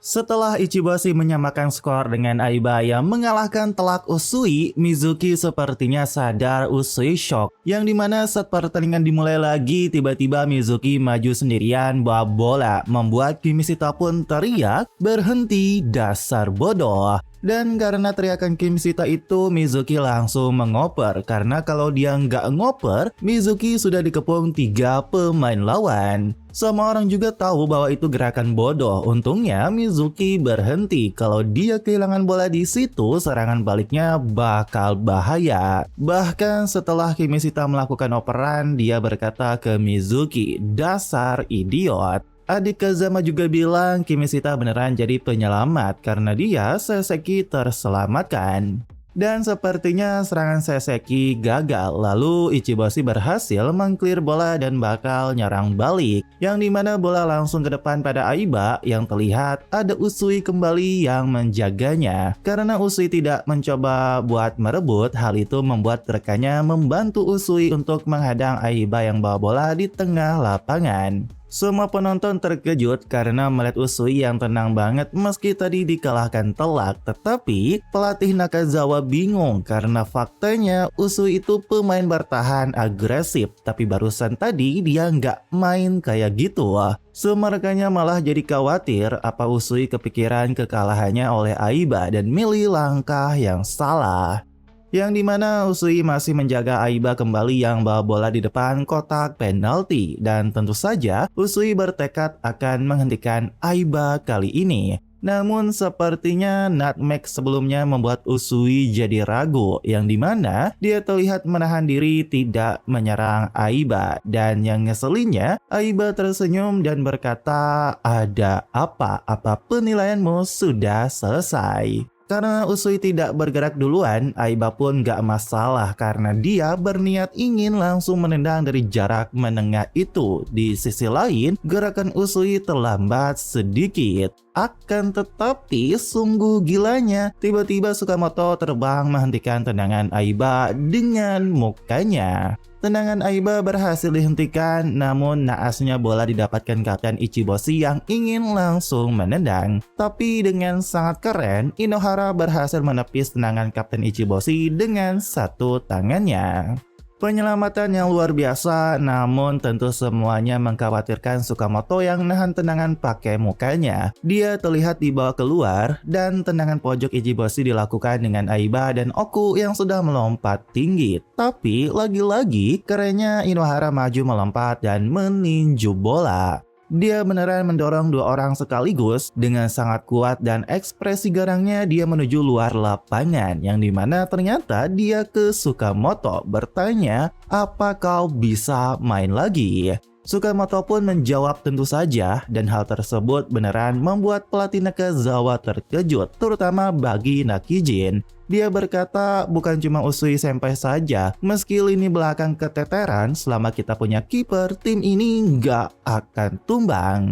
Setelah Ichibashi menyamakan skor dengan Aiba yang mengalahkan telak Usui, Mizuki sepertinya sadar Usui shock. Yang dimana saat pertandingan dimulai lagi, tiba-tiba Mizuki maju sendirian bawa bola, membuat Kimishita pun teriak, "Berhenti, dasar bodoh!" Dan karena teriakan Kimishita itu, Mizuki langsung mengoper. Karena kalau dia nggak ngoper, Mizuki sudah dikepung 3 pemain lawan. Semua orang juga tahu bahwa itu gerakan bodoh. Untungnya Mizuki berhenti. Kalau dia kehilangan bola di situ, serangan baliknya bakal bahaya. Bahkan setelah Kimishita melakukan operan, dia berkata ke Mizuki, "Dasar idiot." Adik Kazama juga bilang Kimishita beneran jadi penyelamat karena dia Seseki terselamatkan. Dan sepertinya serangan Seseki gagal, lalu Ichibashi berhasil mengclear bola dan bakal nyerang balik. Yang dimana bola langsung ke depan pada Aiba yang terlihat ada Usui kembali yang menjaganya. Karena Usui tidak mencoba buat merebut, hal itu membuat rekannya membantu Usui untuk menghadang Aiba yang bawa bola di tengah lapangan. Semua penonton terkejut karena melihat Usui yang tenang banget meski tadi dikalahkan telak. Tetapi pelatih Nakazawa bingung karena faktanya Usui itu pemain bertahan agresif. Tapi barusan tadi dia nggak main kayak gitu. Semua rekannya malah jadi khawatir apa Usui kepikiran kekalahannya oleh Aiba dan milih langkah yang salah. Yang dimana Usui masih menjaga Aiba kembali yang bawa bola di depan kotak penalti. Dan tentu saja Usui bertekad akan menghentikan Aiba kali ini. Namun sepertinya nutmeg sebelumnya membuat Usui jadi ragu. Yang dimana dia terlihat menahan diri tidak menyerang Aiba. Dan yang ngeselinnya, Aiba tersenyum dan berkata, "Ada apa? Apa penilaianmu sudah selesai?" Karena Usui tidak bergerak duluan, Aiba pun gak masalah karena dia berniat ingin langsung menendang dari jarak menengah itu. Di sisi lain, gerakan Usui terlambat sedikit. Akan tetapi sungguh gilanya, tiba-tiba Sukamoto terbang menghentikan tendangan Aiba dengan mukanya. Tendangan Aiba berhasil dihentikan, namun naasnya bola didapatkan Kapten Ichibashi yang ingin langsung menendang. Tapi dengan sangat keren, Inohara berhasil menepis tendangan Kapten Ichibashi dengan satu tangannya. Penyelamatan yang luar biasa, namun tentu semuanya mengkhawatirkan Sukamoto yang nahan tendangan pakai mukanya. Dia terlihat dibawa keluar dan tendangan pojok Ichibashi dilakukan dengan Aiba dan Oku yang sudah melompat tinggi. Tapi lagi-lagi kerennya Inohara maju melompat dan meninju bola. Dia beneran mendorong 2 orang sekaligus dengan sangat kuat dan ekspresi garangnya dia menuju luar lapangan yang dimana ternyata dia ke Sukamoto bertanya, "Apa kau bisa main lagi?" Sukamoto pun menjawab tentu saja dan hal tersebut beneran membuat pelatih Nakazawa terkejut terutama bagi Nakijin. Dia berkata bukan cuma Usui Senpai saja, meski lini belakang keteteran selama kita punya kiper tim ini nggak akan tumbang.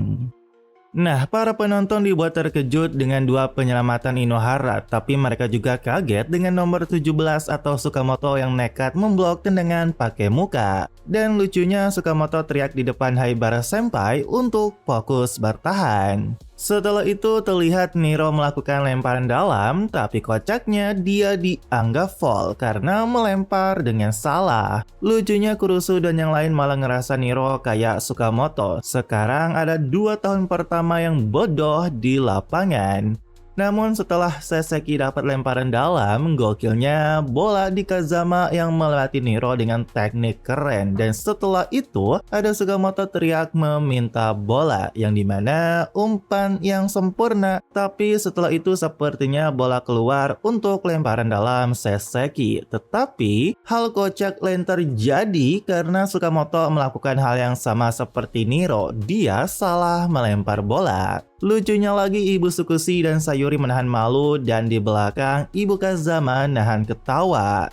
Nah, para penonton dibuat terkejut dengan 2 penyelamatan Inohara, tapi mereka juga kaget dengan nomor 17 atau Sukamoto yang nekat memblok tendangan pakai muka. Dan lucunya Sukamoto teriak di depan Haibara Senpai untuk fokus bertahan. Setelah itu terlihat Niro melakukan lemparan dalam, tapi kocaknya dia dianggap foul karena melempar dengan salah. Lucunya Kurusu dan yang lain malah ngerasa Niro kayak Sukamoto. Sekarang ada 2 tahun pertama yang bodoh di lapangan. Namun setelah Seseki dapat lemparan dalam, gokilnya bola di Kazama yang melewati Niro dengan teknik keren. Dan setelah itu ada Sukamoto teriak meminta bola yang dimana umpan yang sempurna. Tapi setelah itu sepertinya bola keluar untuk lemparan dalam Seseki. Tetapi hal kocak lain terjadi karena Sukamoto melakukan hal yang sama seperti Niro. Dia salah melempar bola. Lucunya lagi Ibu Tsukushi dan Sayuri menahan malu dan di belakang Ibu Kazama nahan ketawa.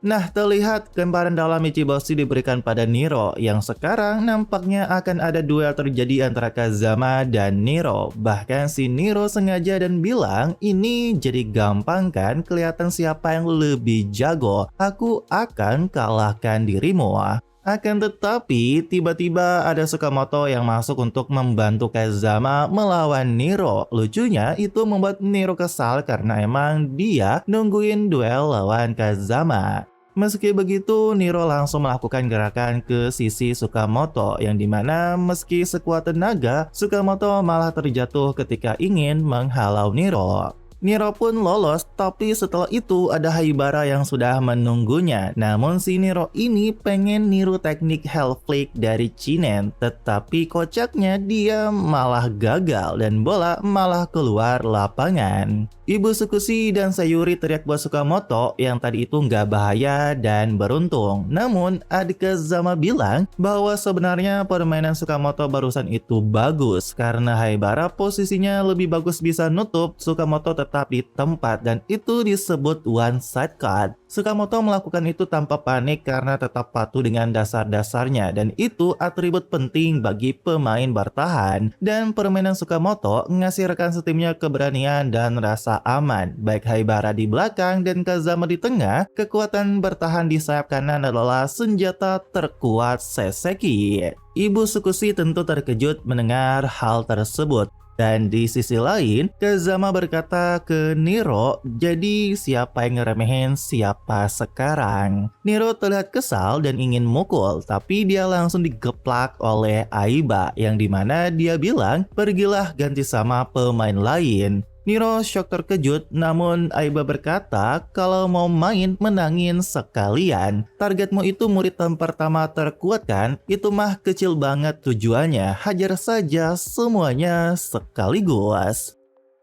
Nah, terlihat lemparan dalam Ichibashi diberikan pada Niro yang sekarang nampaknya akan ada duel terjadi antara Kazama dan Niro. Bahkan si Niro sengaja dan bilang ini jadi gampang kan, kelihatan siapa yang lebih jago. Aku akan kalahkan dirimu. Akan tetapi, tiba-tiba ada Sakamoto yang masuk untuk membantu Kazama melawan Nero. Lucunya, itu membuat Nero kesal karena emang dia nungguin duel lawan Kazama. Meski begitu, Nero langsung melakukan gerakan ke sisi Sakamoto, yang dimana meski sekuat tenaga, Sakamoto malah terjatuh ketika ingin menghalau Nero. Nero pun lolos, tapi setelah itu ada Haibara yang sudah menunggunya. Namun si Nero ini pengen niru teknik Hell Flick dari Chinen, tetapi kocaknya dia malah gagal dan bola malah keluar lapangan. Ibu Tsukushi dan Sayuri teriak buat Sakamoto yang tadi itu nggak bahaya dan beruntung. Namun adik Kazama bilang bahwa sebenarnya permainan Sakamoto barusan itu bagus karena Haibara posisinya lebih bagus bisa nutup, Sakamoto tetap di tempat dan itu disebut one side cut. Sakamoto melakukan itu tanpa panik karena tetap patuh dengan dasar-dasarnya dan itu atribut penting bagi pemain bertahan. Dan permainan Sakamoto ngasih rekan setimnya keberanian dan rasa aman. Baik Haibara di belakang dan Kazama di tengah, kekuatan bertahan di sayap kanan adalah senjata terkuat Seseki. Ibu Tsukushi tentu terkejut mendengar hal tersebut. Dan di sisi lain, Kazama berkata ke Nero, jadi siapa yang ngeremehin siapa sekarang? Nero terlihat kesal dan ingin mukul, tapi dia langsung digeplak oleh Aiba, yang dimana dia bilang, pergilah ganti sama pemain lain. Nero shock terkejut, namun Aiba berkata kalau mau main menangin sekalian. Targetmu itu murid tahun pertama terkuat kan? Itu mah kecil banget tujuannya, hajar saja semuanya sekaligus.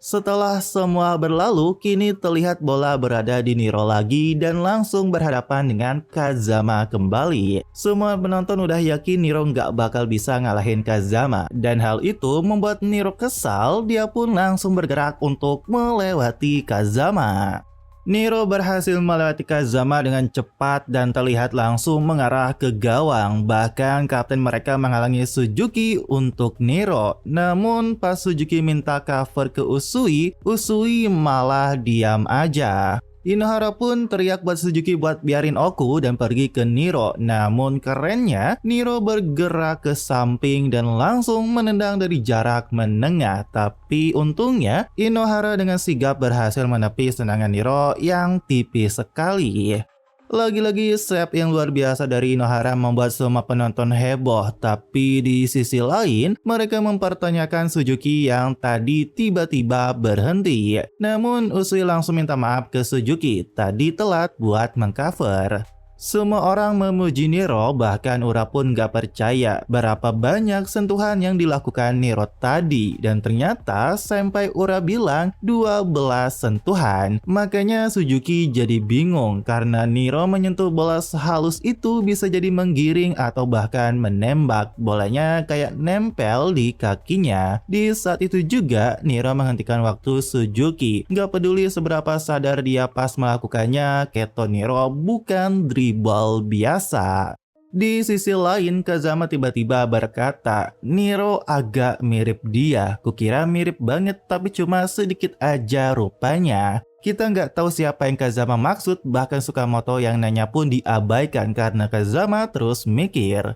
Setelah semua berlalu, kini terlihat bola berada di Nero lagi dan langsung berhadapan dengan Kazama kembali. Semua penonton udah yakin Nero nggak bakal bisa ngalahin Kazama. Dan hal itu membuat Nero kesal, dia pun langsung bergerak untuk melewati Kazama. Nero berhasil melewati Kazama dengan cepat dan terlihat langsung mengarah ke gawang. Bahkan kapten mereka menghalangi Suzuki untuk Nero. Namun pas Suzuki minta cover ke Usui, Usui malah diam aja. Inohara pun teriak buat Suzuki buat biarin Oku dan pergi ke Nero. Namun kerennya, Nero bergerak ke samping dan langsung menendang dari jarak menengah. Tapi untungnya, Inohara dengan sigap berhasil menepis tendangan Nero yang tipis sekali. Lagi-lagi save yang luar biasa dari Inohara membuat semua penonton heboh. Tapi di sisi lain, mereka mempertanyakan Suzuki yang tadi tiba-tiba berhenti. Namun Usui langsung minta maaf ke Suzuki, tadi telat buat mengcover. Semua orang memuji Nero, bahkan Ura pun gak percaya berapa banyak sentuhan yang dilakukan Nero tadi. Dan ternyata sampai Ura bilang 12 sentuhan. Makanya Suzuki jadi bingung karena Nero menyentuh bola sehalus itu bisa jadi menggiring atau bahkan menembak. Bolanya kayak nempel di kakinya. Di saat itu juga Nero menghentikan waktu Suzuki. Gak peduli seberapa sadar dia pas melakukannya, keto Nero bukan dribble biasa. Di sisi lain, Kazama tiba-tiba berkata, Nero agak mirip dia. Kukira mirip banget tapi cuma sedikit aja rupanya. Kita nggak tahu siapa yang Kazama maksud, bahkan Sakamoto yang nanya pun diabaikan karena Kazama terus mikir.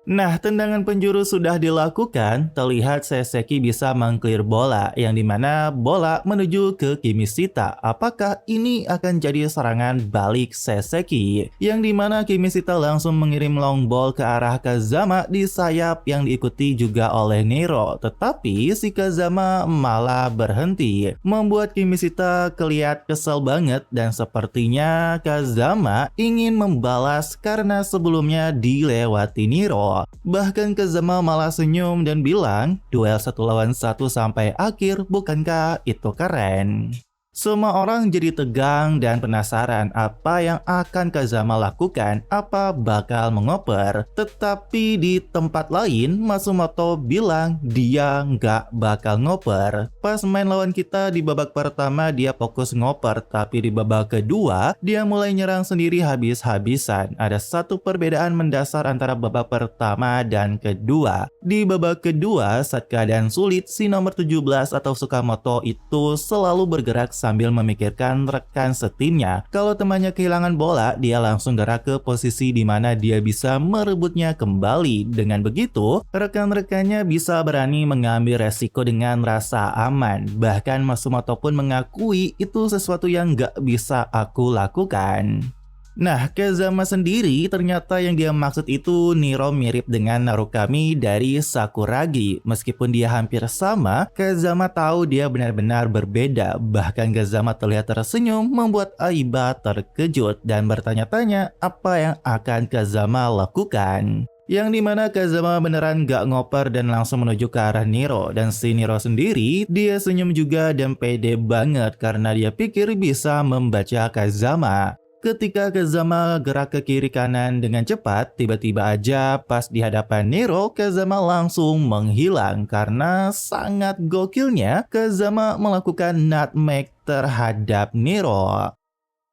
Nah, tendangan penjuru sudah dilakukan, terlihat Seseki bisa mengclear bola, yang dimana bola menuju ke Kimishita. Apakah ini akan jadi serangan balik Seseki? Yang dimana Kimishita langsung mengirim long ball ke arah Kazama di sayap yang diikuti juga oleh Nero. Tetapi si Kazama malah berhenti, membuat Kimishita kelihatan kesel banget dan sepertinya Kazama ingin membalas karena sebelumnya dilewati Nero. Bahkan Kazama malah senyum dan bilang, duel 1 lawan 1 sampai akhir, bukankah itu keren? Semua orang jadi tegang dan penasaran apa yang akan Kazama lakukan, apa bakal mengoper. Tetapi di tempat lain, Matsumoto bilang dia nggak bakal ngoper. Pas main lawan kita di babak pertama dia fokus ngoper, tapi di babak kedua dia mulai nyerang sendiri habis-habisan. Ada satu perbedaan mendasar antara babak pertama dan kedua. Di babak kedua, saat keadaan sulit, si nomor 17 atau Sakamoto itu selalu bergerak sambil memikirkan rekan setimnya. Kalau temannya kehilangan bola, dia langsung gerak ke posisi di mana dia bisa merebutnya kembali. Dengan begitu, rekan-rekannya bisa berani mengambil resiko dengan rasa aman. Bahkan Matsumoto pun mengakui itu sesuatu yang gak bisa aku lakukan. Nah, Kazama sendiri ternyata yang dia maksud itu Niro mirip dengan Narukami dari Sakuragi. Meskipun dia hampir sama, Kazama tahu dia benar-benar berbeda. Bahkan Kazama terlihat tersenyum membuat Aiba terkejut dan bertanya-tanya apa yang akan Kazama lakukan. Yang dimana Kazama beneran gak ngoper dan langsung menuju ke arah Niro. Dan si Niro sendiri, dia senyum juga dan pede banget karena dia pikir bisa membaca Kazama. Ketika Kazama gerak ke kiri kanan dengan cepat, tiba-tiba aja pas di hadapan Niro, Kazama langsung menghilang karena sangat gokilnya Kazama melakukan nutmeg terhadap Niro.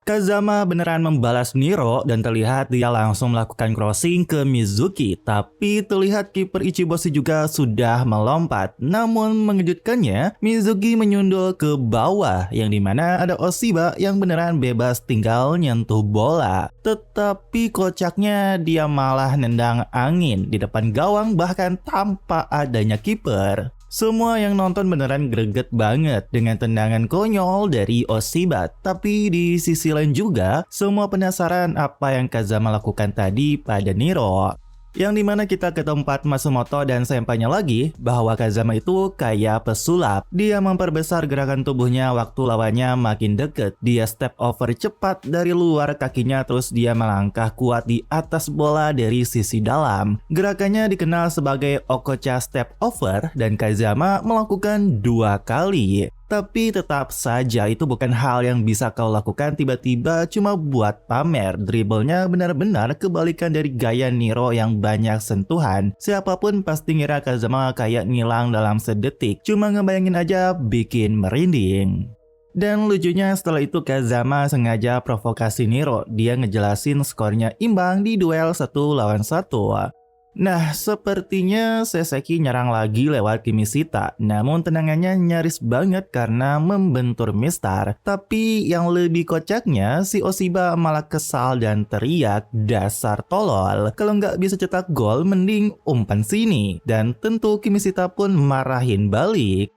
Kazama beneran membalas Niro dan terlihat dia langsung melakukan crossing ke Mizuki. Tapi terlihat kiper Ichiboshi juga sudah melompat. Namun mengejutkannya, Mizuki menyundul ke bawah yang dimana ada Oshiba yang beneran bebas tinggal nyentuh bola. Tetapi kocaknya dia malah nendang angin di depan gawang bahkan tanpa adanya kiper. Semua yang nonton beneran greget banget dengan tendangan konyol dari Oshiba. Tapi di sisi lain juga, semua penasaran apa yang Kazama lakukan tadi pada Niro. Yang dimana kita ke tempat Matsumoto dan senpainya lagi bahwa Kazama itu kayak pesulap. Dia memperbesar gerakan tubuhnya waktu lawannya makin deket. Dia step over cepat dari luar kakinya terus dia melangkah kuat di atas bola dari sisi dalam. Gerakannya dikenal sebagai Okocha step over dan Kazama melakukan 2 kali. Tapi tetap saja itu bukan hal yang bisa kau lakukan tiba-tiba cuma buat pamer. Dribblenya benar-benar kebalikan dari gaya Niro yang banyak sentuhan. Siapapun pasti ngira Kazama kayak ngilang dalam sedetik. Cuma ngebayangin aja bikin merinding. Dan lucunya setelah itu Kazama sengaja provokasi Niro. Dia ngejelasin skornya imbang di duel 1 lawan 1. Nah, sepertinya Seseki nyerang lagi lewat Kimishita. Namun tendangannya nyaris banget karena membentur Mistar. Tapi yang lebih kocaknya, si Oshiba malah kesal dan teriak, "Dasar tolol, kalau nggak bisa cetak gol mending umpan sini." Dan tentu Kimishita pun marahin balik.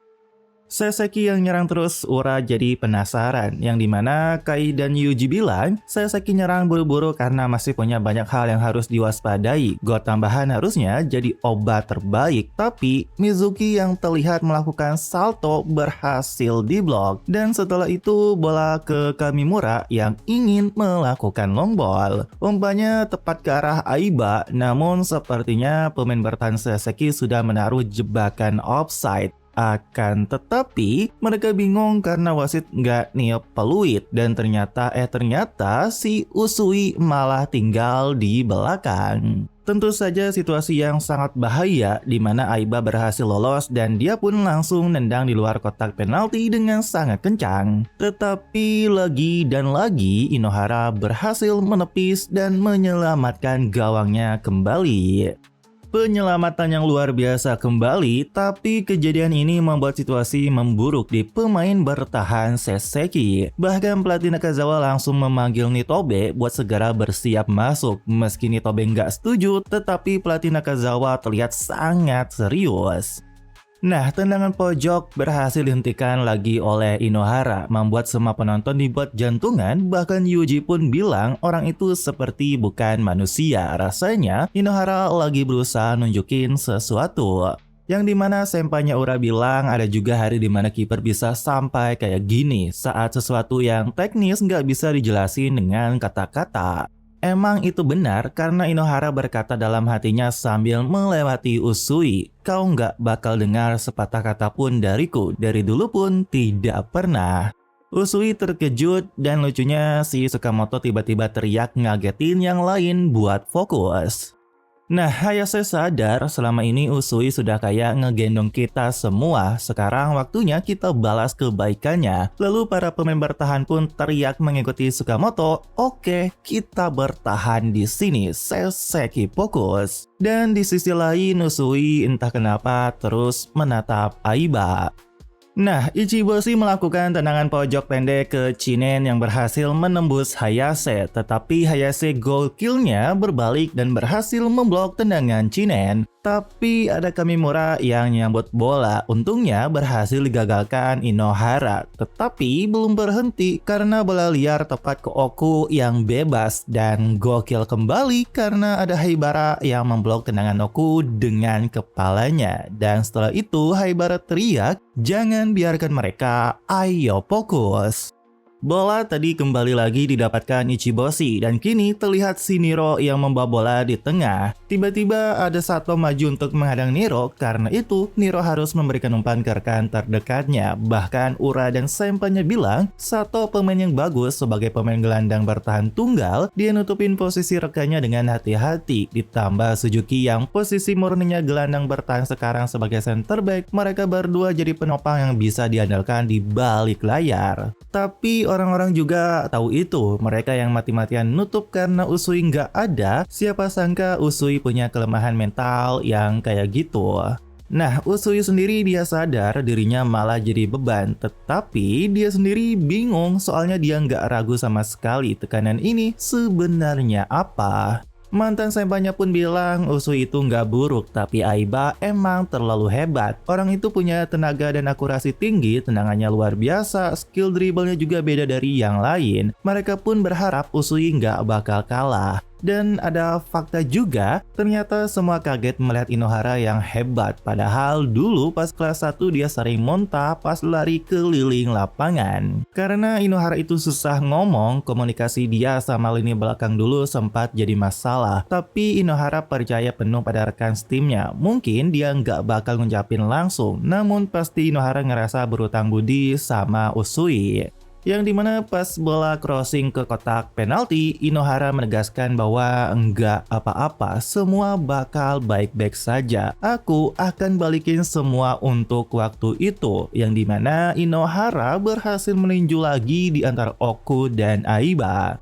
Seseki yang nyerang terus, Ura jadi penasaran, yang dimana Kai dan Yuji bilang Seseki nyerang buru-buru karena masih punya banyak hal yang harus diwaspadai. Gol tambahan harusnya jadi obat terbaik, tapi Mizuki yang terlihat melakukan salto berhasil diblok. Dan setelah itu bola ke Kamimura yang ingin melakukan long ball. Umpannya tepat ke arah Aiba, namun sepertinya pemain bertahan Seseki sudah menaruh jebakan offside. Akan tetapi mereka bingung karena wasit nggak niup peluit dan ternyata si Usui malah tinggal di belakang. Tentu saja situasi yang sangat bahaya di mana Aiba berhasil lolos dan dia pun langsung nendang di luar kotak penalti dengan sangat kencang. Tetapi lagi dan lagi Inohara berhasil menepis dan menyelamatkan gawangnya kembali. Penyelamatan yang luar biasa kembali, tapi kejadian ini membuat situasi memburuk di pemain bertahan Seseki. Bahkan pelatih Nakazawa langsung memanggil Nitobe buat segera bersiap masuk. Meski Nitobe nggak setuju, tetapi pelatih Nakazawa terlihat sangat serius. Nah, tendangan pojok berhasil dihentikan lagi oleh Inohara, membuat semua penonton dibuat jantungan, bahkan Yuji pun bilang orang itu seperti bukan manusia. Rasanya Inohara lagi berusaha nunjukin sesuatu. Yang dimana senpainya Ura bilang ada juga hari dimana kiper bisa sampai kayak gini, saat sesuatu yang teknis nggak bisa dijelasin dengan kata-kata. Emang itu benar karena Inohara berkata dalam hatinya sambil melewati Usui, "Kau nggak bakal dengar sepatah kata pun dariku, dari dulu pun tidak pernah." Usui terkejut dan lucunya si Tsukamoto tiba-tiba teriak ngagetin yang lain buat fokus. Nah, Hayase sadar selama ini Usui sudah kayak ngegendong kita semua. Sekarang waktunya kita balas kebaikannya. Lalu para pemain bertahan pun teriak mengikuti Tsukamoto. Oke, kita bertahan di sini. Seseki fokus. Dan di sisi lain Usui entah kenapa terus menatap Aiba. Nah, Ichiboshi melakukan tendangan pojok pendek ke Chinen yang berhasil menembus Hayase, tetapi Hayase goal kill-nya berbalik dan berhasil memblok tendangan Chinen. Tapi ada Kamimura yang nyambut bola, untungnya berhasil digagalkan Inohara. Tetapi belum berhenti karena bola liar tepat ke Oku yang bebas dan gokil kembali karena ada Haibara yang memblok tendangan Oku dengan kepalanya. Dan setelah itu Haibara teriak, "Jangan biarkan mereka, ayo fokus." Bola tadi kembali lagi didapatkan Ichiboshi dan kini terlihat si Niro yang membawa bola di tengah. Tiba-tiba ada Sato maju untuk menghadang Niro, karena itu Niro harus memberikan umpan ke rekan terdekatnya. Bahkan Ura dan senpainya bilang Sato pemain yang bagus sebagai pemain gelandang bertahan tunggal, dia nutupin posisi rekannya dengan hati-hati. Ditambah Suzuki yang posisi murninya gelandang bertahan sekarang sebagai center back, mereka berdua jadi penopang yang bisa diandalkan di balik layar. Tapi orang-orang juga tahu itu, mereka yang mati-matian nutup karena Usui nggak ada. Siapa sangka Usui punya kelemahan mental yang kayak gitu. Nah, Usui sendiri dia sadar dirinya malah jadi beban, tetapi dia sendiri bingung soalnya dia nggak ragu sama sekali tekanan ini sebenarnya apa. Mantan senpainya pun bilang Usui itu nggak buruk, tapi Aiba emang terlalu hebat. Orang itu punya tenaga dan akurasi tinggi, tendangannya luar biasa, skill dribblenya juga beda dari yang lain. Mereka pun berharap Usui nggak bakal kalah. Dan ada fakta juga, ternyata semua kaget melihat Inohara yang hebat. Padahal dulu pas kelas 1 dia sering muntah pas lari keliling lapangan. Karena Inohara itu susah ngomong, komunikasi dia sama lini belakang dulu sempat jadi masalah. Tapi Inohara percaya penuh pada rekan timnya. Mungkin dia nggak bakal ngucapin langsung, namun pasti Inohara ngerasa berutang budi sama Usui. Yang dimana pas bola crossing ke kotak penalti, Inohara menegaskan bahwa enggak apa-apa, semua bakal baik-baik saja. Aku akan balikin semua untuk waktu itu. Yang dimana Inohara berhasil meninju lagi di antara Oku dan Aiba.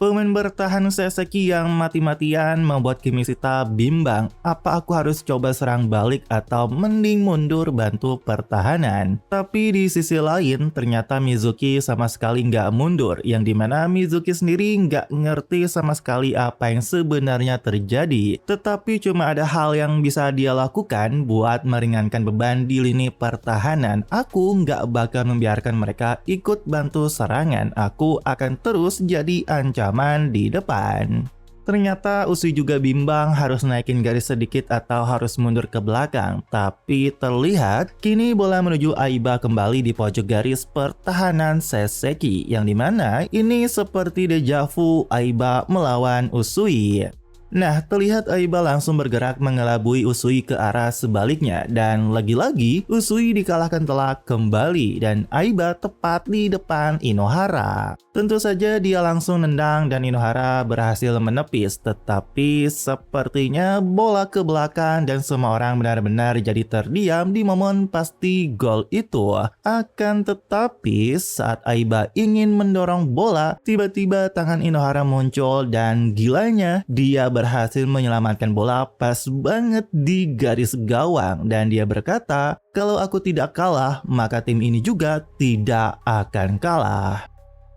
Pemain bertahan Seseki yang mati-matian membuat Kimishita bimbang, apa aku harus coba serang balik atau mending mundur bantu pertahanan. Tapi di sisi lain ternyata Mizuki sama sekali nggak mundur, yang dimana Mizuki sendiri nggak ngerti sama sekali apa yang sebenarnya terjadi. Tetapi cuma ada hal yang bisa dia lakukan buat meringankan beban di lini pertahanan. Aku nggak bakal membiarkan mereka ikut bantu serangan, aku akan terus jadi ancaman di depan. Ternyata Usui juga bimbang harus naikin garis sedikit atau harus mundur ke belakang. Tapi terlihat kini bola menuju Aiba kembali di pojok garis pertahanan Seseki, yang dimana ini seperti deja vu Aiba melawan Usui. Nah, terlihat Aiba langsung bergerak mengelabui Usui ke arah sebaliknya, dan lagi-lagi Usui dikalahkan telak kembali dan Aiba tepat di depan Inohara. Tentu saja dia langsung nendang dan Inohara berhasil menepis, tetapi sepertinya bola ke belakang dan semua orang benar-benar jadi terdiam di momen pasti gol itu. Akan tetapi saat Aiba ingin mendorong bola, tiba-tiba tangan Inohara muncul dan gilanya dia berhasil menyelamatkan bola pas banget di garis gawang, dan dia berkata, "Kalau aku tidak kalah, maka tim ini juga tidak akan kalah."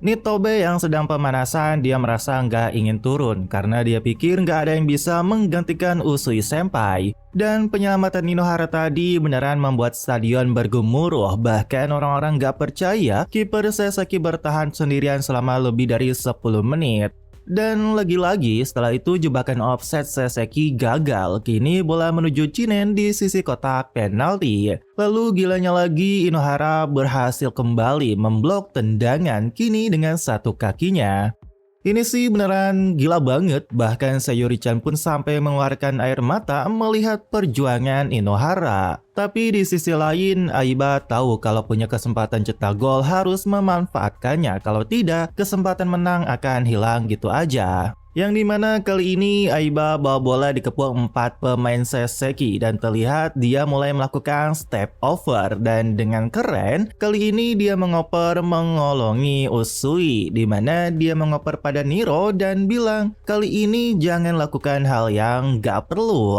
Nitobe yang sedang pemanasan, dia merasa nggak ingin turun karena dia pikir nggak ada yang bisa menggantikan Usui Senpai. Dan penyelamatan Inohara tadi beneran membuat stadion bergemuruh. Bahkan orang-orang nggak percaya kiper Seseki bertahan sendirian selama lebih dari 10 menit. Dan lagi-lagi setelah itu jebakan offset Seseki gagal. Kini bola menuju Chinen di sisi kotak penalti. Lalu gilanya lagi Inohara berhasil kembali memblok tendangan kini dengan satu kakinya. Ini sih beneran gila banget, bahkan Sayuri-chan pun sampai mengeluarkan air mata melihat perjuangan Inohara. Tapi di sisi lain, Aiba tahu kalau punya kesempatan cetak gol harus memanfaatkannya, kalau tidak kesempatan menang akan hilang gitu aja. Yang dimana kali ini Aiba bawa bola dikepung 4 pemain Seseki dan terlihat dia mulai melakukan step over, dan dengan keren kali ini dia mengoper mengolongi Usui, dimana dia mengoper pada Niro dan bilang kali ini jangan lakukan hal yang gak perlu.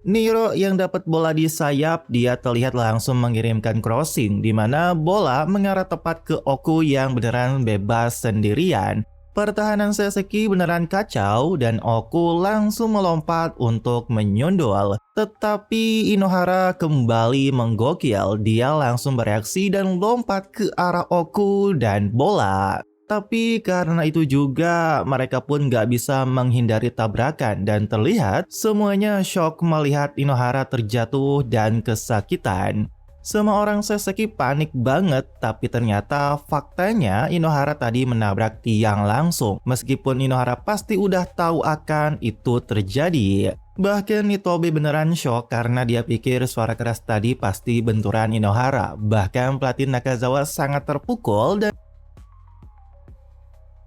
Niro yang dapat bola di sayap, dia terlihat langsung mengirimkan crossing di mana bola mengarah tepat ke Oku yang beneran bebas sendirian. Pertahanan Seseki beneran kacau dan Oku langsung melompat untuk menyundul. Tetapi Inohara kembali menggokil, dia langsung bereaksi dan lompat ke arah Oku dan bola. Tapi karena itu juga mereka pun gak bisa menghindari tabrakan dan terlihat semuanya shock melihat Inohara terjatuh dan kesakitan. Semua orang Seseki panik banget, tapi ternyata faktanya Inohara tadi menabrak tiang langsung. Meskipun Inohara pasti udah tahu akan itu terjadi. Bahkan Nitobe beneran shock karena dia pikir suara keras tadi pasti benturan Inohara. Bahkan pelatih Nakazawa sangat terpukul dan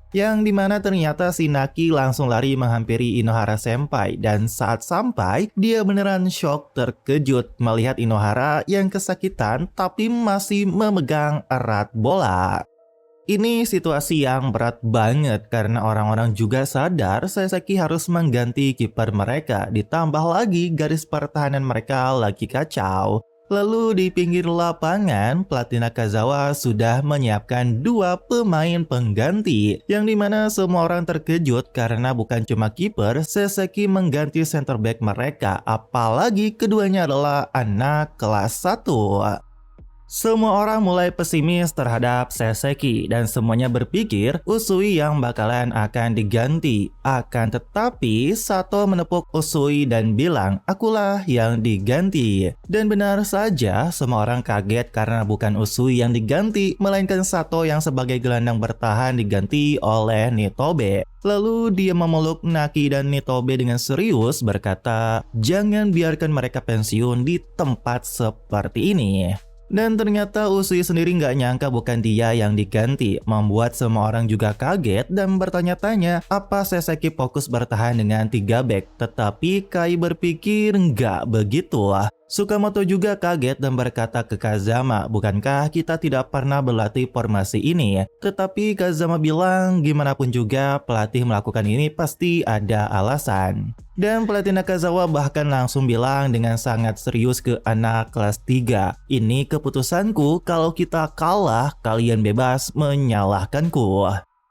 yang dimana ternyata si Naki langsung lari menghampiri Inohara Senpai dan saat sampai dia beneran shock terkejut melihat Inohara yang kesakitan tapi masih memegang erat bola. Ini situasi yang berat banget karena orang-orang juga sadar Seseki harus mengganti kiper mereka, ditambah lagi garis pertahanan mereka lagi kacau. Lalu di pinggir lapangan, pelatih Nakazawa sudah menyiapkan 2 pemain pengganti. Yang dimana semua orang terkejut karena bukan cuma kiper, Seseki mengganti center back mereka. Apalagi keduanya adalah anak kelas 1. Semua orang mulai pesimis terhadap Seseki dan semuanya berpikir Usui yang bakalan akan diganti. Akan tetapi Sato menepuk Usui dan bilang, akulah yang diganti. Dan benar saja semua orang kaget karena bukan Usui yang diganti, melainkan Sato yang sebagai gelandang bertahan diganti oleh Nitobe. Lalu dia memeluk Naki dan Nitobe dengan serius berkata, jangan biarkan mereka pensiun di tempat seperti ini. Dan ternyata Usui sendiri nggak nyangka bukan dia yang diganti, membuat semua orang juga kaget dan bertanya-tanya apa Seseki fokus bertahan dengan 3 back. Tetapi Kai berpikir nggak begitu. Sukamoto juga kaget dan berkata ke Kazama, bukankah kita tidak pernah berlatih formasi ini? Tetapi Kazama bilang, gimana pun juga pelatih melakukan ini pasti ada alasan. Dan pelatih Nakazawa bahkan langsung bilang dengan sangat serius ke anak kelas 3, ini keputusanku, kalau kita kalah, kalian bebas menyalahkanku.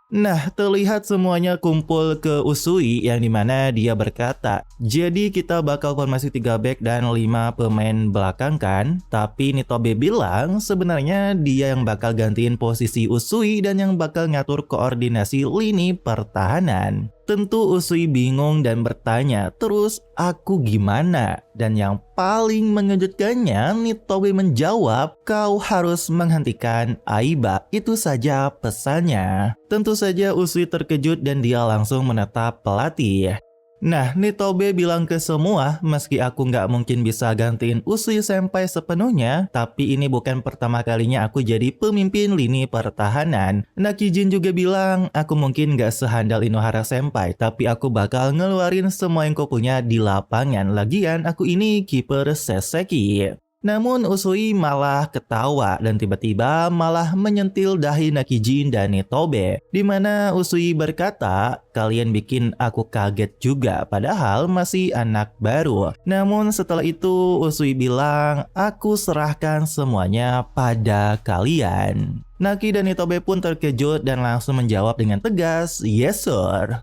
Nah, terlihat semuanya kumpul ke Usui yang dimana dia berkata, jadi kita bakal formasi 3 back dan 5 pemain belakang kan? Tapi Nitobe bilang sebenarnya dia yang bakal gantiin posisi Usui dan yang bakal ngatur koordinasi lini pertahanan. Tentu Usui bingung dan bertanya, terus aku gimana? Dan yang paling mengejutkannya, Nitobe menjawab, kau harus menghentikan Aiba. Itu saja pesannya. Tentu saja Usui terkejut dan dia langsung menatap pelatih. Nah, Nitobe bilang ke semua, meski aku nggak mungkin bisa gantiin Usui Senpai sepenuhnya, tapi ini bukan pertama kalinya aku jadi pemimpin lini pertahanan. Nakijin juga bilang, aku mungkin nggak sehandal Inohara Senpai, tapi aku bakal ngeluarin semua yang kau punya di lapangan. Lagian aku ini kiper Seseki. Namun Usui malah ketawa dan tiba-tiba malah menyentil dahi Nakijin dan Nitobe. Dimana Usui berkata, kalian bikin aku kaget juga padahal masih anak baru. Namun setelah itu Usui bilang, aku serahkan semuanya pada kalian. Naki dan Nitobe pun terkejut dan langsung menjawab dengan tegas, yes sir.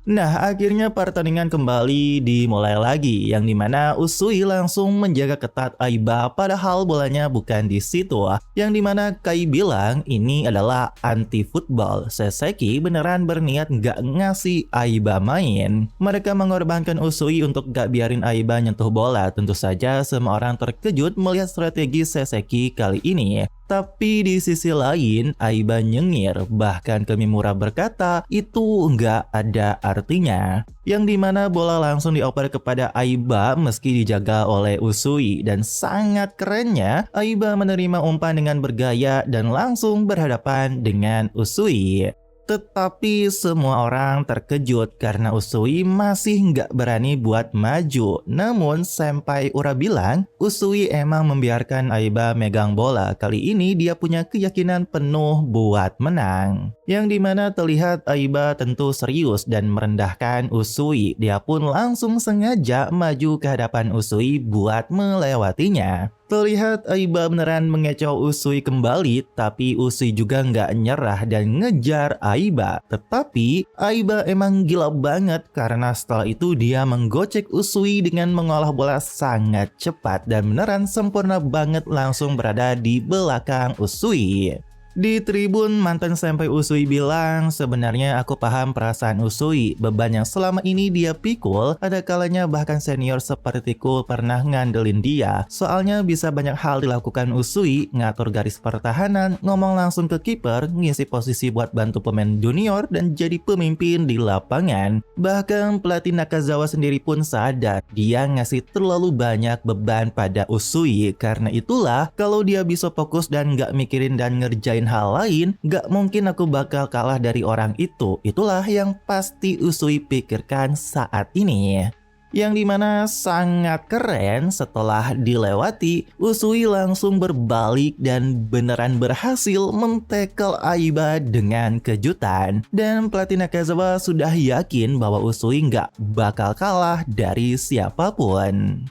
Nah, akhirnya pertandingan kembali dimulai lagi, yang dimana Usui langsung menjaga ketat Aiba padahal bolanya bukan di situ. Yang dimana Kai bilang ini adalah anti football. Seseki beneran berniat gak ngasih Aiba main. Mereka mengorbankan Usui untuk gak biarin Aiba nyentuh bola. Tentu saja semua orang terkejut melihat strategi Seseki kali ini. Tapi di sisi lain, Aiba nyengir, bahkan Kamimura berkata itu nggak ada artinya. Yang dimana bola langsung dioper kepada Aiba meski dijaga oleh Usui. Dan sangat kerennya, Aiba menerima umpan dengan bergaya dan langsung berhadapan dengan Usui. Tetapi semua orang terkejut karena Usui masih nggak berani buat maju. Namun Senpai Ura bilang Usui emang membiarkan Aiba megang bola. Kali ini dia punya keyakinan penuh buat menang. yang dimana terlihat Aiba tentu serius dan merendahkan Usui. Dia pun langsung sengaja maju ke hadapan Usui buat melewatinya. Terlihat Aiba beneran mengecoh Usui kembali, tapi Usui juga nggak nyerah dan ngejar Aiba. Tetapi Aiba emang gila banget karena setelah itu dia menggocek Usui dengan mengolah bola sangat cepat dan beneran sempurna banget langsung berada di belakang Usui. Di tribun, mantan senpai Usui bilang, sebenarnya aku paham perasaan Usui. Beban yang selama ini dia pikul, ada kalanya bahkan senior sepertiku pernah ngandelin dia. Soalnya bisa banyak hal dilakukan Usui, ngatur garis pertahanan, ngomong langsung ke kiper, ngisi posisi buat bantu pemain junior, dan jadi pemimpin di lapangan. Bahkan pelatih Nakazawa sendiri pun sadar, dia ngasih terlalu banyak beban pada Usui. Karena itulah, kalau dia bisa fokus dan nggak mikirin dan ngerjain hal lain, gak mungkin aku bakal kalah dari orang itu. Itulah yang pasti Usui pikirkan saat ini. Yang dimana sangat keren setelah dilewati, Usui langsung berbalik dan beneran berhasil mentekel Aiba dengan kejutan. Dan pelatih Nakazawa sudah yakin bahwa Usui gak bakal kalah dari siapapun.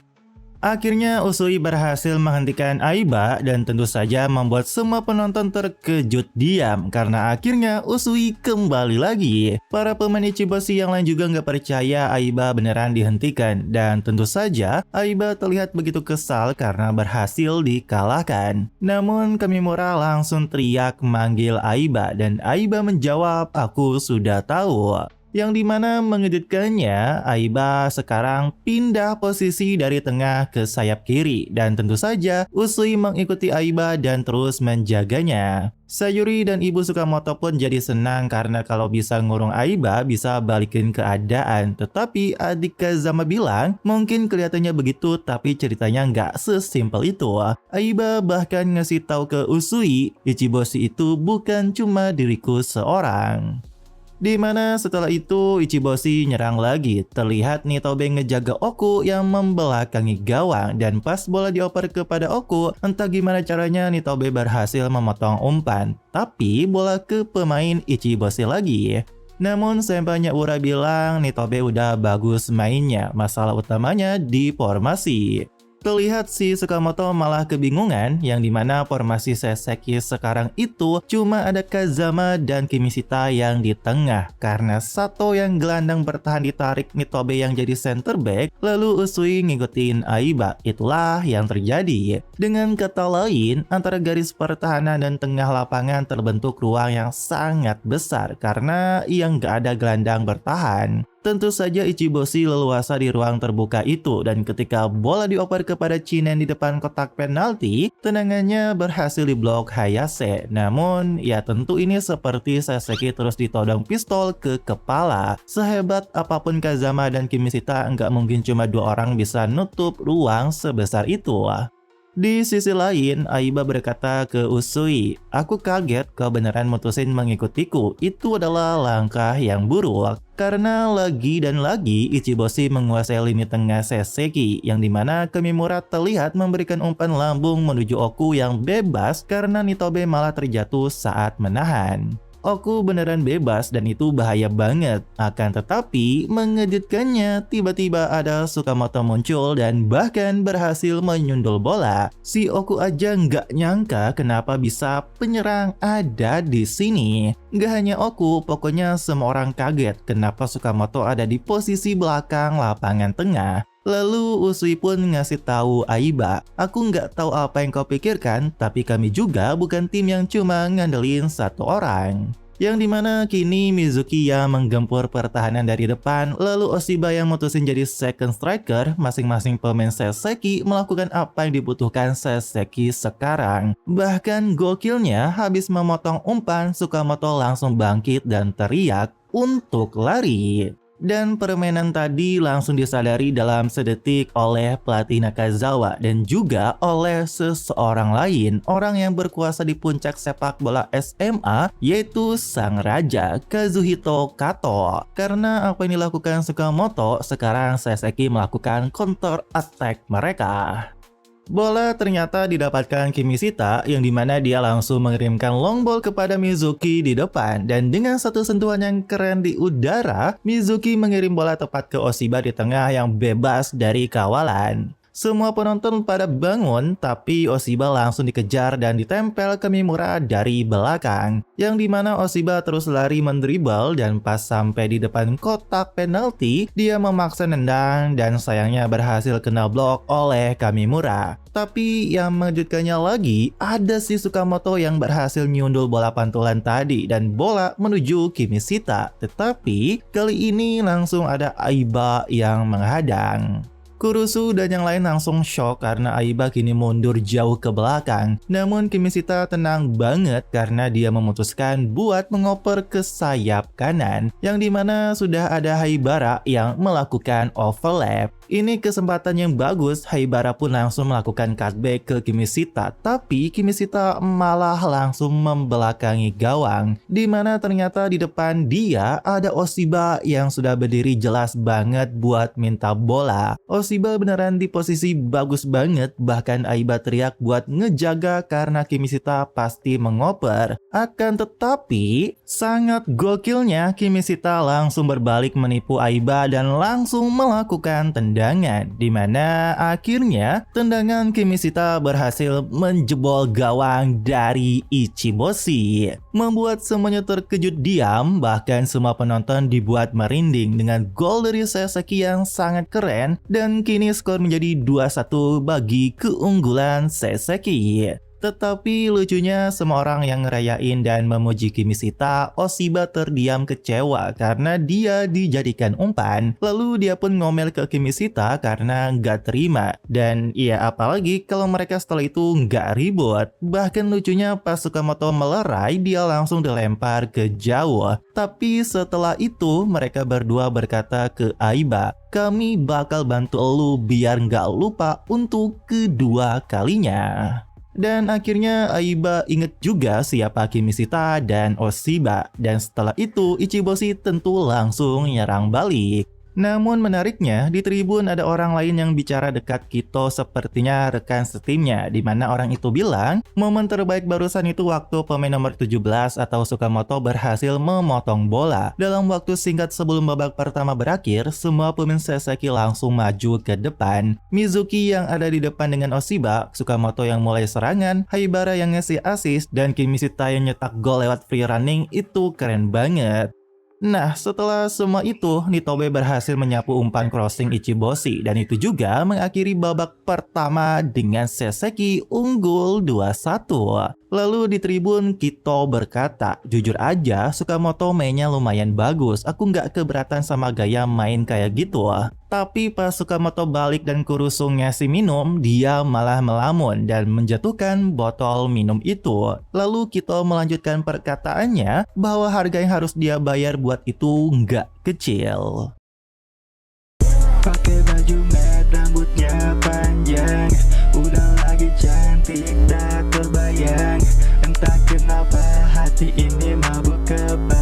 Akhirnya Usui berhasil menghentikan Aiba dan tentu saja membuat semua penonton terkejut diam karena akhirnya Usui kembali lagi. Para pemain Ichiboshi yang lain juga nggak percaya Aiba beneran dihentikan dan tentu saja Aiba terlihat begitu kesal karena berhasil dikalahkan. Namun Kamimura langsung teriak manggil Aiba dan Aiba menjawab, "Aku sudah tahu." Yang dimana mengejutkannya, Aiba sekarang pindah posisi dari tengah ke sayap kiri. Dan tentu saja Usui mengikuti Aiba dan terus menjaganya. Sayuri dan Ibu Sukamoto pun jadi senang karena kalau bisa ngurung Aiba bisa balikin keadaan. Tetapi adik Kazama bilang mungkin kelihatannya begitu tapi ceritanya nggak sesimpel itu. Aiba bahkan ngasih tahu ke Usui, Ichiboshi itu bukan cuma diriku seorang. Dimana setelah itu Ichiboshi nyerang lagi. Terlihat Nitobe ngejaga Oku yang membelakangi gawang. Dan pas bola dioper kepada Oku, entah gimana caranya Nitobe berhasil memotong umpan. Tapi bola ke pemain Ichiboshi lagi. Namun sempanya Ura bilang Nitobe udah bagus mainnya. Masalah utamanya di formasi. Terlihat si Sukamoto malah kebingungan yang dimana formasi Seseki sekarang itu cuma ada Kazama dan Kimishita yang di tengah karena Sato yang gelandang bertahan ditarik Nitobe yang jadi center back lalu Usui ngikutin Aiba. Itulah yang terjadi. Dengan kata lain, antara garis pertahanan dan tengah lapangan terbentuk ruang yang sangat besar karena yang gak ada gelandang bertahan. Tentu saja Ichiboshi leluasa di ruang terbuka itu dan ketika bola dioper kepada Chinen di depan kotak penalti, tendangannya berhasil diblok Hayase. Namun, ya tentu ini seperti Saseki terus ditodong pistol ke kepala. Sehebat apapun Kazama dan Kimishita, nggak mungkin cuma dua orang bisa nutup ruang sebesar itu. Di sisi lain, Aiba berkata ke Usui, "Aku kaget kau beneran mutusin mengikutiku. Itu adalah langkah yang buruk." Karena lagi dan lagi Ichiboshi menguasai lini tengah Seseki, yang dimana Kamimura terlihat memberikan umpan lambung menuju Oku yang bebas karena Nitobe malah terjatuh saat menahan. Oku beneran bebas dan itu bahaya banget. Akan tetapi mengejutkannya tiba-tiba ada Sukamoto muncul dan bahkan berhasil menyundul bola. Si Oku aja nggak nyangka kenapa bisa penyerang ada di sini. Nggak hanya Oku, pokoknya semua orang kaget kenapa Sukamoto ada di posisi belakang lapangan tengah. Lalu Usui pun ngasih tahu Aiba, "Aku nggak tahu apa yang kau pikirkan, tapi kami juga bukan tim yang cuma ngandelin satu orang." Yang dimana kini Mizuki yang menggempur pertahanan dari depan, lalu Oshiba yang mutusin jadi second striker. Masing-masing pemain Seseki melakukan apa yang dibutuhkan Seseki sekarang. Bahkan gokilnya, habis memotong umpan, Sukamoto langsung bangkit dan teriak untuk lari. Dan permainan tadi langsung disadari dalam sedetik oleh pelatih Nakazawa dan juga oleh seseorang lain, orang yang berkuasa di puncak sepak bola SMA, yaitu sang raja Kazuhito Kato. Karena apa yang dilakukan Sukamoto, sekarang Seseki melakukan counter attack mereka. Bola ternyata didapatkan Kimishita yang dimana dia langsung mengirimkan long ball kepada Mizuki di depan. Dan dengan satu sentuhan yang keren di udara, Mizuki mengirim bola tepat ke Oshiba di tengah yang bebas dari kawalan. Semua penonton pada bangun, tapi Oshiba langsung dikejar dan ditempel ke Mimura dari belakang. Yang dimana Oshiba terus lari mendribble dan pas sampai di depan kotak penalti, dia memaksa nendang dan sayangnya berhasil kena blok oleh Kamimura. Tapi yang mengejutkannya lagi, ada si Tsukamoto yang berhasil nyundul bola pantulan tadi dan bola menuju Kimishita. Tetapi kali ini langsung ada Aiba yang menghadang. Kurusu dan yang lain langsung shock karena Aiba kini mundur jauh ke belakang. Namun Kimishita tenang banget karena dia memutuskan buat mengoper ke sayap kanan, yang dimana sudah ada Haibara yang melakukan overlap. Ini kesempatan yang bagus, Haibara pun langsung melakukan cutback ke Kimishita, tapi Kimishita malah langsung membelakangi gawang, dimana ternyata di depan dia ada Oshiba yang sudah berdiri jelas banget buat minta bola. Oshiba beneran di posisi bagus banget, bahkan Aiba teriak buat ngejaga karena Kimishita pasti mengoper. Akan tetapi, sangat gokilnya Kimishita langsung berbalik menipu Aiba dan langsung melakukan tendangan, dimana akhirnya tendangan Kimishita berhasil menjebol gawang dari Ichiboshi. Membuat semuanya terkejut diam, bahkan semua penonton dibuat merinding dengan gol dari Saseki yang sangat keren, dan kini skor menjadi 2-1 bagi keunggulan Saseki. Tetapi lucunya semua orang yang ngerayain dan memuji Kimishita, Oshiba terdiam kecewa karena dia dijadikan umpan. Lalu dia pun ngomel ke Kimishita karena nggak terima. Dan ya apalagi kalau mereka setelah itu nggak ribut. Bahkan lucunya pas Tsukamoto melerai, dia langsung dilempar ke jauh. Tapi setelah itu mereka berdua berkata ke Aiba, "Kami bakal bantu elu biar nggak lupa untuk kedua kalinya." Dan akhirnya Aiba inget juga siapa Kimishita dan Oshiba. Dan setelah itu Ichiboshi tentu langsung nyerang balik. Namun menariknya, di tribun ada orang lain yang bicara dekat Kito sepertinya rekan setimnya, di mana orang itu bilang, momen terbaik barusan itu waktu pemain nomor 17 atau Tsukamoto berhasil memotong bola. Dalam waktu singkat sebelum babak pertama berakhir, semua pemain Saseki langsung maju ke depan. Mizuki yang ada di depan dengan Oshiba, Tsukamoto yang mulai serangan, Haibara yang ngasih assist, dan Kimishita yang nyetak gol lewat free running, itu keren banget. Nah, setelah semua itu, Nitobe berhasil menyapu umpan crossing Ichiboshi dan itu juga mengakhiri babak pertama dengan Saseki unggul 2-1. Lalu di tribun Kito berkata, "Jujur aja Tsukamoto mainnya lumayan bagus, aku nggak keberatan sama gaya main kayak gitu." Tapi pas Tsukamoto balik dan Kurusu ngasih minum, dia malah melamun dan menjatuhkan botol minum itu. Lalu Kito melanjutkan perkataannya bahwa harga yang harus dia bayar buat itu nggak kecil. Pakai baju merah, rambutnya panjang, udah lagi cantik tak terbayang. Entah kenapa hati ini mabuk kebang.